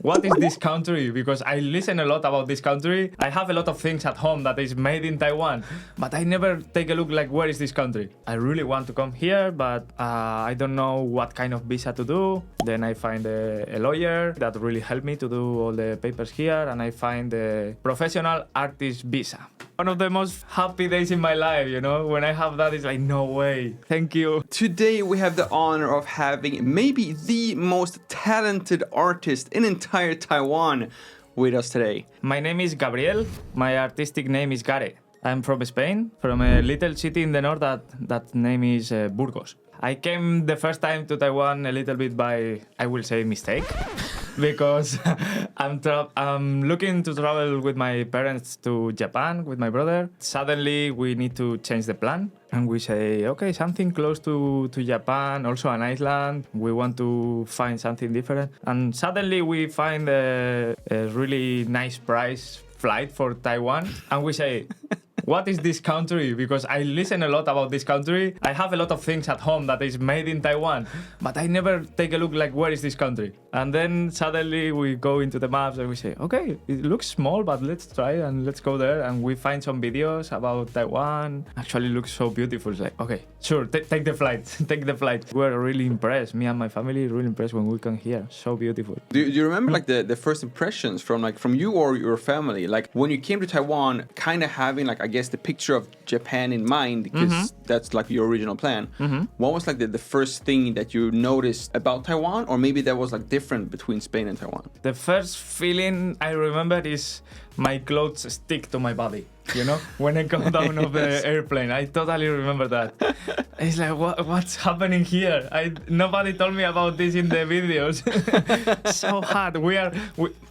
What is this country? Because I listen a lot about this country. I have a lot of things at home that is made in Taiwan, but I never take a look like where is this country. I really want to come here, but I don't know what kind of visa to do. Then I find a lawyer that really helped me to do all the papers here, and I find the professional artist visa. One of the most happy days in my life, you know, when I have that, it's like, no way. Thank you. Today we have the honor of having maybe the most talented artist in entire Taiwan with us today. My name is Gabriel. My artistic name is Gare. I'm from Spain, from a little city in the north that name is Burgos. I came the first time to Taiwan a little bit by, I will say, mistake. Because I'm looking to travel with my parents to Japan with my brother. Suddenly we need to change the plan, and we say, okay, something close to Japan, also an island. We want to find something different, and suddenly we find a really nice price flight for Taiwan, and we say, what is this country? Because I listen a lot about this country. I have a lot of things at home that is made in Taiwan, but I never take a look like where is this country? And then suddenly we go into the maps and we say, okay, it looks small, but let's try and let's go there. And we find some videos about Taiwan. Actually looks so beautiful. It's like, okay, sure, take the flight, take the flight. We're really impressed. Me and my family really impressed when we come here. So beautiful. Do you remember like the first impressions from you or your family? Like when you came to Taiwan, kind of having like, I guess, the picture of Japan in mind, because that's like your original plan. What was like the first thing that you noticed about Taiwan, or maybe that was like different between Spain and Taiwan? The first feeling I remember is my clothes stick to my body. You know, when I come down of the airplane, I totally remember that. It's like, what's happening here? Nobody told me about this in the videos. So hot.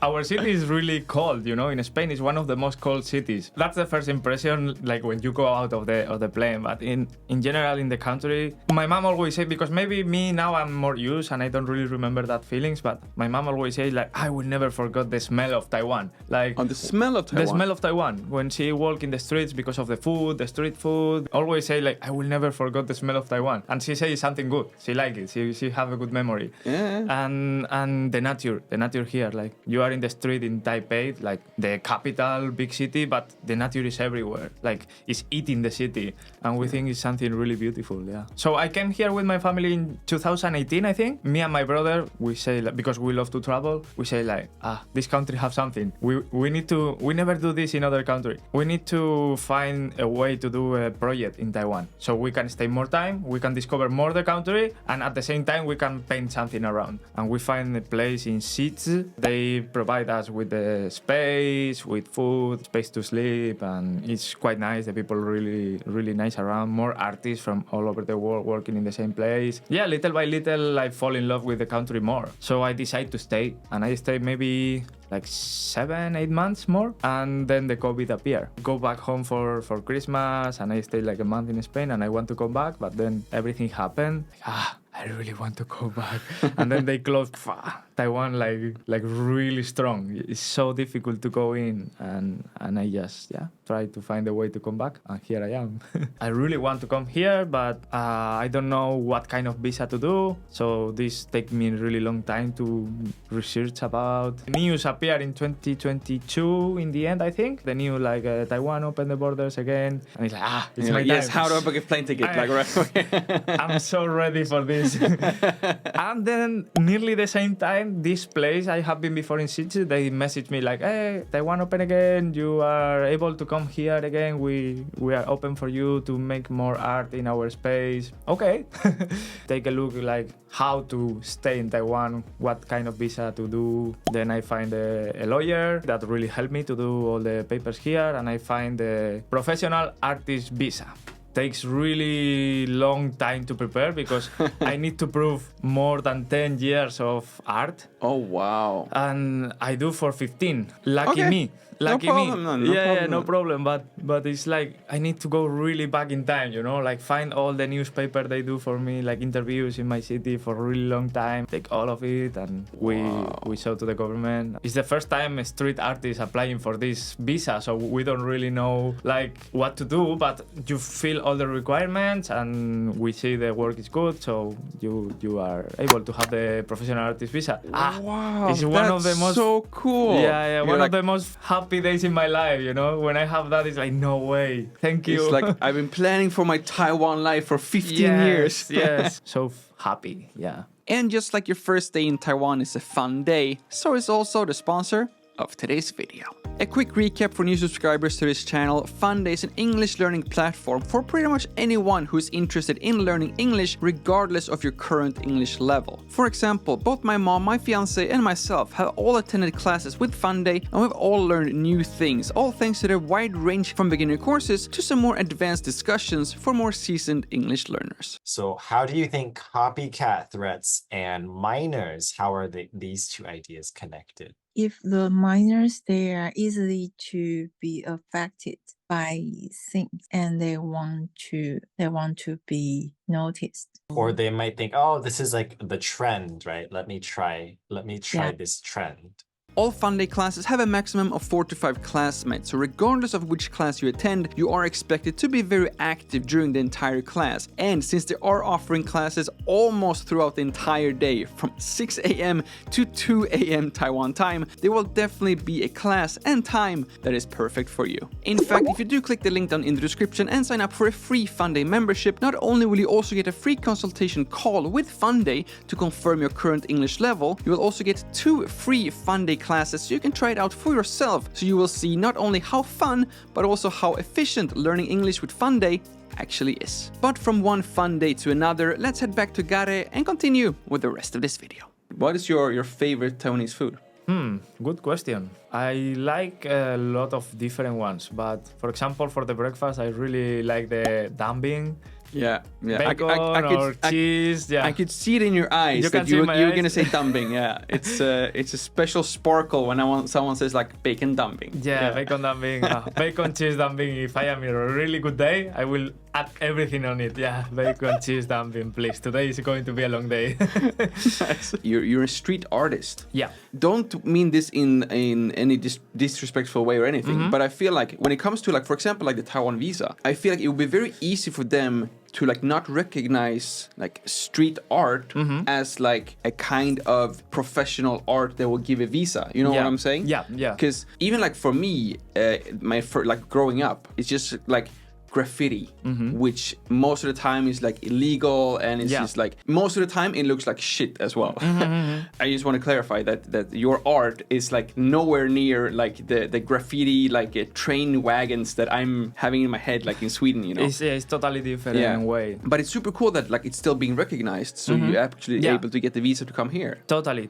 Our city is really cold. You know, in Spain, it's one of the most cold cities. That's the first impression, like when you go out of the plane. But in general, in the country, my mom always say, because maybe me now I'm more used and I don't really remember that feelings. But my mom always say, like, I will never forget the smell of Taiwan. Like the smell of Taiwan. The smell of Taiwan when she walk in the streets because of the food, the street food. Always say like, I will never forget the smell of Taiwan. And she says something good. She like it. She have a good memory. Yeah. And the nature here. Like you are in the street in Taipei, like the capital, big city, but the nature is everywhere. Like it's eating the city, and we think it's something really beautiful. Yeah. So I came here with my family in 2018, I think. Me and my brother, we say like, because we love to travel, we say like, this country have something. We never do this in other country. We need to find a way to do a project in Taiwan, so we can stay more time, we can discover more the country, and at the same time we can paint something around. And we find a place in Shizi. They provide us with the space, with food, space to sleep, and it's quite nice. The people really, really nice around. More artists from all over the world working in the same place. Yeah, little by little I fall in love with the country more. So I decide to stay, and I stay maybe like 7-8 months more, and then the COVID appeared. Go back home for Christmas, and I stayed like a month in Spain, and I want to come back, but then everything happened. I really want to go back. And then they closed Taiwan like really strong. It's so difficult to go in, and I just try to find a way to come back, and here I am. I really want to come here, but I don't know what kind of visa to do, so this takes me a really long time to research about. News appeared in 2022 in the end, I think. The new Taiwan opened the borders again, and it's like, it's my time. Yes, how do I book a plane ticket? I'm so ready for this. And then nearly the same time, this place I have been before in Shizi, they messaged me like, hey, Taiwan open again, you are able to come here again, we are open for you to make more art in our space. Okay. Take a look like how to stay in Taiwan, what kind of visa to do. Then I find a lawyer that really helped me to do all the papers here, and I find the professional artist visa. Takes really long time to prepare because I need to prove more than 10 years of art. Oh, wow. And I do for 15. Lucky okay. me. Lucky no problem, me. No problem. No problem. But it's like I need to go really back in time, you know, like find all the newspaper they do for me, like interviews in my city for a really long time. Take all of it, and we show to the government. It's the first time a street artist applying for this visa, so we don't really know like what to do, but you fill all the requirements, and we see the work is good, so you are able to have the professional artist visa. Wow, it's one of the most so cool. Yeah, one of the most happy days in my life, you know? When I have that, it's like, no way. Thank you. It's like, I've been planning for my Taiwan life for 15 years. Yes. So happy, yeah. And just like your first day in Taiwan is a fun day, so is also the sponsor of today's video. A quick recap for new subscribers to this channel. Funday is an English learning platform for pretty much anyone who's interested in learning English regardless of your current English level. For example, both my mom, my fiance, and myself have all attended classes with Funday, and we've all learned new things, all thanks to their wide range from beginner courses to some more advanced discussions for more seasoned English learners. So how do you think copycat threats and minors, how are these two ideas connected? If the minors, they are easily to be affected by things and they want to be noticed. Or they might think, oh, this is like the trend, right? Let me try this trend. All Funday classes have a maximum of 4 to 5 classmates, so regardless of which class you attend, you are expected to be very active during the entire class. And since they are offering classes almost throughout the entire day, from 6 a.m. to 2 a.m. Taiwan time, there will definitely be a class and time that is perfect for you. In fact, if you do click the link down in the description and sign up for a free Funday membership, not only will you also get a free consultation call with Funday to confirm your current English level, you will also get 2 free Funday classes so you can try it out for yourself, so you will see not only how fun but also how efficient learning English with Funday actually is. But from one fun day to another, let's head back to Gare and continue with the rest of this video. What is your favorite Taiwanese food? Good question. I like a lot of different ones, but for example, for the breakfast, I really like the dumpling. Yeah. Bacon or cheese. I could see it in your eyes that you were gonna say dumpling. Yeah, it's a special sparkle when someone says like bacon dumpling. Yeah. Bacon dumpling, bacon cheese dumpling. If I am in a really good day, I will add everything on it. Yeah, bacon cheese dumpling, please. Today is going to be a long day. Nice. You're a street artist. Yeah. Don't mean this in any disrespectful way or anything, but I feel like when it comes to like, for example, like the Taiwan visa, I feel like it would be very easy for them to like not recognize like street art as like a kind of professional art that will give a visa. You know what I'm saying? Yeah. Because even like for me, like growing up, it's just like graffiti, which most of the time is like illegal, and it's just like most of the time it looks like shit as well. I just want to clarify that your art is like nowhere near like the graffiti like train wagons that I'm having in my head like in Sweden, you know. It's totally different in a way. But it's super cool that like it's still being recognized, so you're actually able to get the visa to come here. Totally.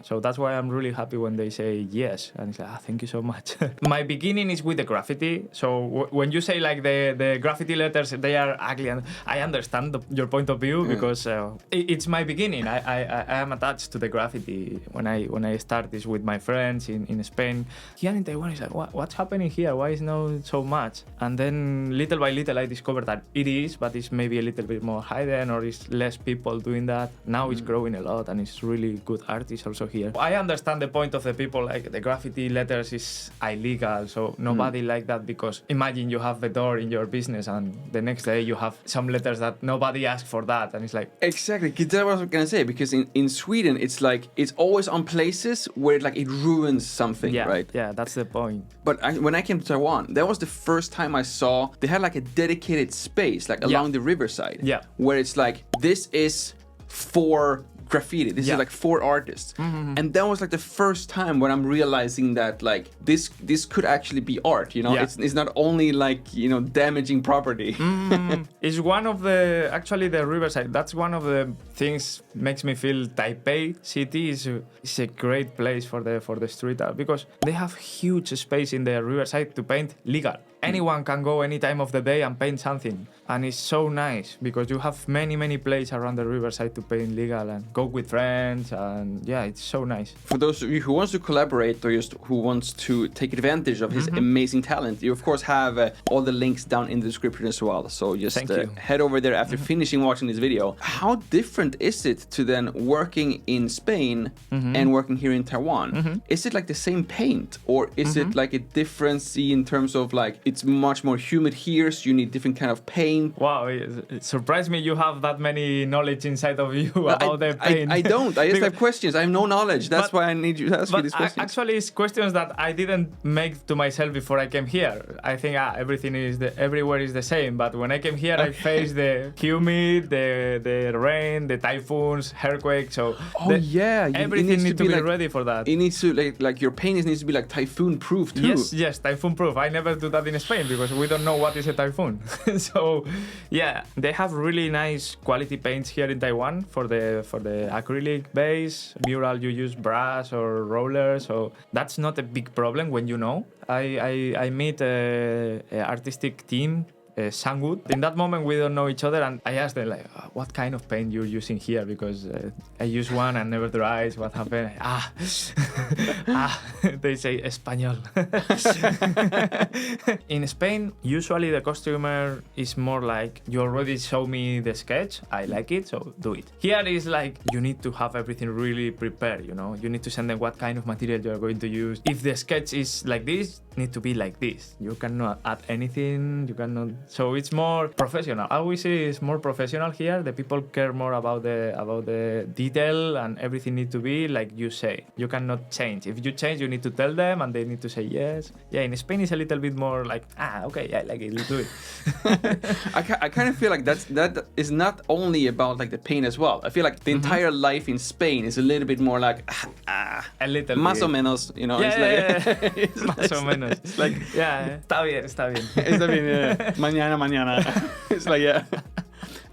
So that's why I'm really happy when they say yes, and it's like, thank you so much. My beginning is with the graffiti. So when you say like the graffiti letters, they are ugly, and I understand your point of view because it's my beginning. I am attached to the graffiti when I start this with my friends in Spain. Here in Taiwan, it's like, what's happening here? Why is not so much? And then little by little, I discovered that it is, but it's maybe a little bit more hidden, or it's less people doing that. Now it's growing a lot, and it's really good artists also here. I understand the point of the people, like the graffiti letters is illegal, so nobody like that, because imagine you have a door in your business and the next day you have some letters that nobody asked for that, and it's like... Exactly, that's what I was gonna say, because in Sweden it's like it's always on places where like it ruins something, right? Yeah, that's the point. But when I came to Taiwan, that was the first time I saw they had like a dedicated space like along the riverside, where it's like, this is for graffiti, this is like for artists. And that was like the first time when I'm realizing that like this could actually be art, you know. It's not only like, you know, damaging property. It's one of the, actually the riverside, that's one of the things makes me feel Taipei city is a great place for the street art, because they have huge space in the riverside to paint legal. Anyone can go any time of the day and paint something, and it's so nice because you have many places around the riverside to paint legal and go with friends, and yeah, it's so nice. For those of you who wants to collaborate or just who wants to take advantage of his amazing talent, you of course have all the links down in the description as well. So just head over there after finishing watching this video. How different different is it to then working in Spain and working here in Taiwan? Is it like the same paint, or is it like a difference in terms of like it's much more humid here, so you need different kind of paint? Wow, it surprised me you have that many knowledge inside of you about the paint. I don't. I just have questions. I have no knowledge. That's why I need you to ask me these questions. Actually, it's questions that I didn't make to myself before I came here. I think everything is everywhere is the same. But when I came here, I faced the humid, the rain, the typhoons, earthquakes. So everything needs to be ready for that. It needs to like your paint needs to be like typhoon proof too. Yes, typhoon proof. I never do that in Spain because we don't know what is a typhoon. So yeah, they have really nice quality paints here in Taiwan for the acrylic base mural. You use brush or roller, so that's not a big problem when you know. I meet a artistic team. Sangwood. In that moment, we don't know each other, and I asked them like, "What kind of paint you're using here?" Because I use one and never dries. What happened? They say Español. In Spain, usually the customer is more like, "You already show me the sketch. I like it, so do it." Here is like you need to have everything really prepared. You know, you need to send them what kind of material you are going to use. If the sketch is like this, it need to be like this. You cannot add anything. You cannot. So it's more professional. I always say it's more professional here. The people care more about the detail, and everything needs to be like you say. You cannot change. If you change, you need to tell them, and they need to say yes. Yeah, in Spain it's a little bit more like okay, yeah, I like it. Let's do it. I kind of feel like that is not only about like the paint as well. I feel like the entire life in Spain is a little bit more like a little más bit. o menos, you know. Yeah, It's like it's más o menos. It's like está bien. Está bien, yeah. Mañana. It's like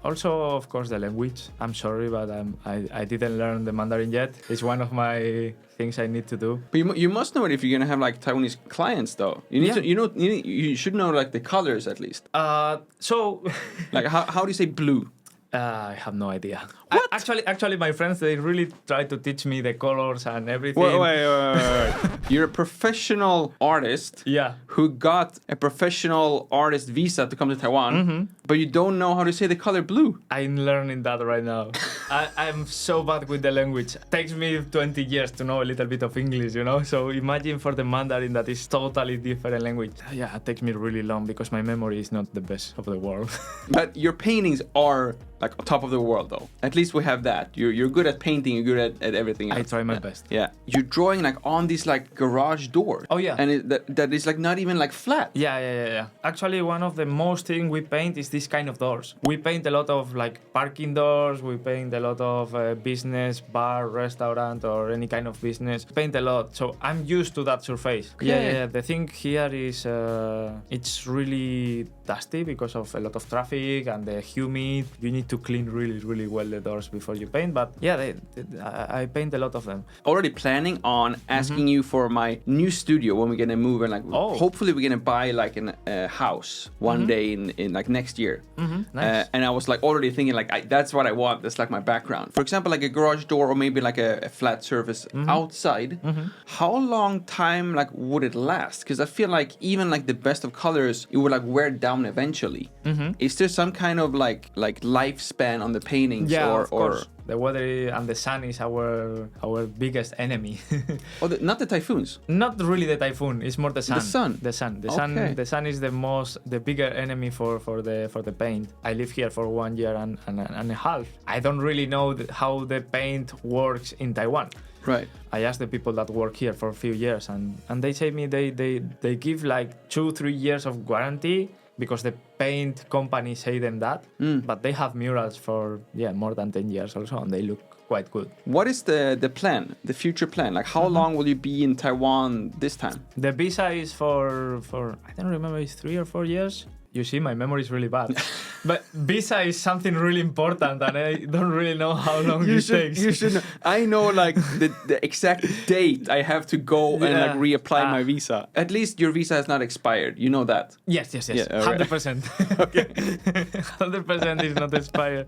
Also, of course, the language. I'm sorry, but I didn't learn the Mandarin yet. It's one of my things I need to do. But you must know it if you're gonna have like Taiwanese clients, though. You need to, you should know like the colors at least. So, like how do you say blue? I have no idea. What? Actually, my friends, they really try to teach me the colors and everything. Wait. You're a professional artist who got a professional artist visa to come to Taiwan, but you don't know how to say the color blue. I'm learning that right now. I'm so bad with the language. It takes me 20 years to know a little bit of English, you know? So imagine for the Mandarin that is totally different language. Yeah, it takes me really long because my memory is not the best of the world. But your paintings are like on top of the world, though. At least we have that. You're good at painting. You're good at everything else. I try my best. Yeah. You're drawing like on this like garage door. Oh yeah. And that is like not even like flat. Yeah. Actually, one of the most things we paint is this kind of doors. We paint a lot of like parking doors. We paint a lot of business, bar, restaurant, or any kind of business. Paint a lot. So I'm used to that surface. Okay. Yeah. The thing here is it's really dusty because of a lot of traffic and the humid. You need to clean really, really well the doors before you paint. But yeah, I paint a lot of them. Already planning on asking you for my new studio when we're gonna move and like hopefully we're gonna buy like a house one day in like next year. Nice. And I was like already thinking like that's what I want. That's like my background. For example, like a garage door or maybe like a flat surface outside. How long time like would it last? Because I feel like even like the best of colors, it would like wear down eventually. Is there some kind of like lifespan on the paintings? Yeah, or of course. The weather and the sun is our biggest enemy. Not the typhoons. Not really the typhoon. It's more the sun. The sun. The sun is the bigger enemy for the paint. I live here for 1 year and a half. I don't really know how the paint works in Taiwan. Right. I asked the people that work here for a few years, and they say me they give like 2-3 years of guarantee. Because the paint companies say them that, but they have murals for more than 10 years also, and they look quite good. What is the plan, the future plan? Like how long will you be in Taiwan this time? The visa is for I don't remember, it's 3 or 4 years. You see, my memory is really bad. But visa is something really important, and I don't really know how long it takes. You should know. I know like the exact date I have to go and like reapply my visa. At least your visa has not expired. You know that? Yes. Yeah, 100%. Okay. 100% is not expired.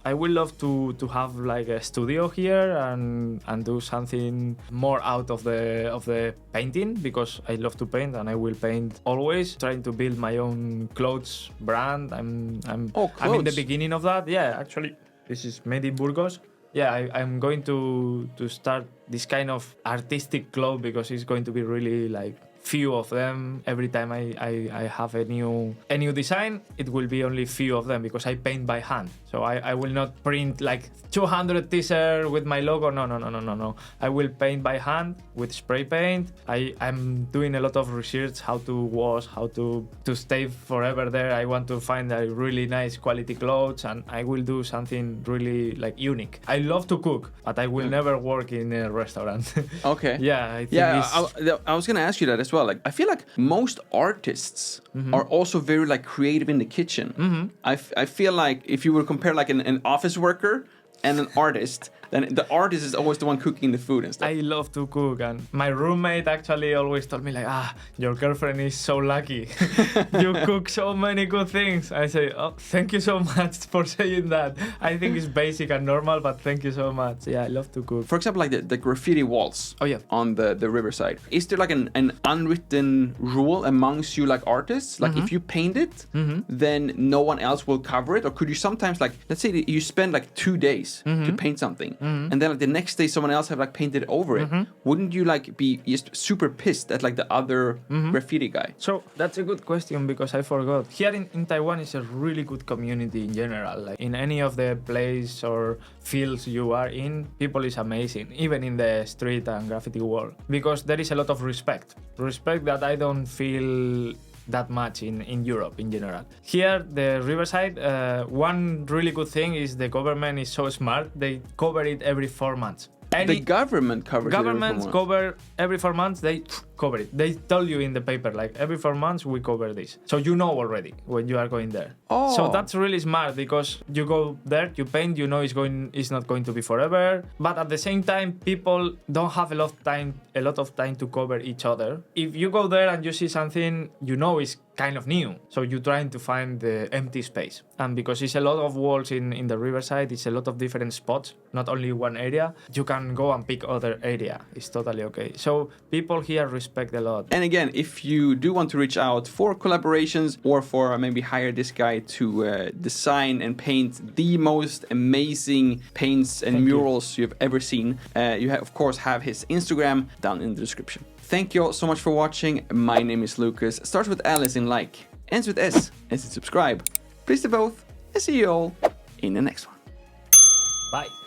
I would love to have like a studio here and do something more out of the painting, because I love to paint and I will paint always, trying to build my own clothes brand. I'm in the beginning of that. Yeah, actually This is made in Burgos. Yeah, I'm going to start this kind of artistic club because it's going to be really like few of them. Every time I have a new design, it will be only few of them because I paint by hand. So I will not print like 200 t-shirts with my logo. No. I will paint by hand with spray paint. I'm doing a lot of research how to wash, how to stay forever there. I want to find a really nice quality clothes, and I will do something really like unique. I love to cook, but I will never work in a restaurant. Okay. Yeah, I think I was gonna ask you that as well. Like, I feel like most artists are also very like creative in the kitchen. I feel like if you would compare like an office worker and an artist, then the artist is always the one cooking the food and stuff. I love to cook, and my roommate actually always told me like, your girlfriend is so lucky. You cook so many good things. I say, oh, thank you so much for saying that. I think it's basic and normal, but thank you so much. Yeah, I love to cook. For example, like the graffiti walls on the riverside. Is there like an unwritten rule amongst you like artists? Like if you paint it, then no one else will cover it? Or could you sometimes like, let's say that you spend like 2 days to paint something, and then like the next day someone else have like painted over it, wouldn't you like be just super pissed at like the other graffiti guy? So that's a good question because I forgot. Here in Taiwan is a really good community in general. Like in any of the place or fields you are in, people is amazing, even in the street and graffiti world, because there is a lot of respect that I don't feel that much in Europe in general. Here, the Riverside, one really good thing is the government is so smart. They cover it every 4 months. The government covers governments it cover every 4 months. They cover it. They tell you in the paper like every 4 months we cover this, so you know already when you are going there. So that's really smart because you go there, you paint, you know it's not going to be forever, but at the same time people don't have a lot of time to cover each other. If you go there and you see something you know is kind of new, so you're trying to find the empty space, and because it's a lot of walls in the riverside, it's a lot of different spots, not only one area, you can go and pick other area. It's totally okay. So people here respect a lot. And again, if you do want to reach out for collaborations or for maybe hire this guy to design and paint the most amazing paints and murals you've ever seen, you of course have his Instagram down in the description. Thank you all so much for watching. My name is Lukas. Starts with L as in like, ends with S as in subscribe. Please do both, and see you all in the next one. Bye.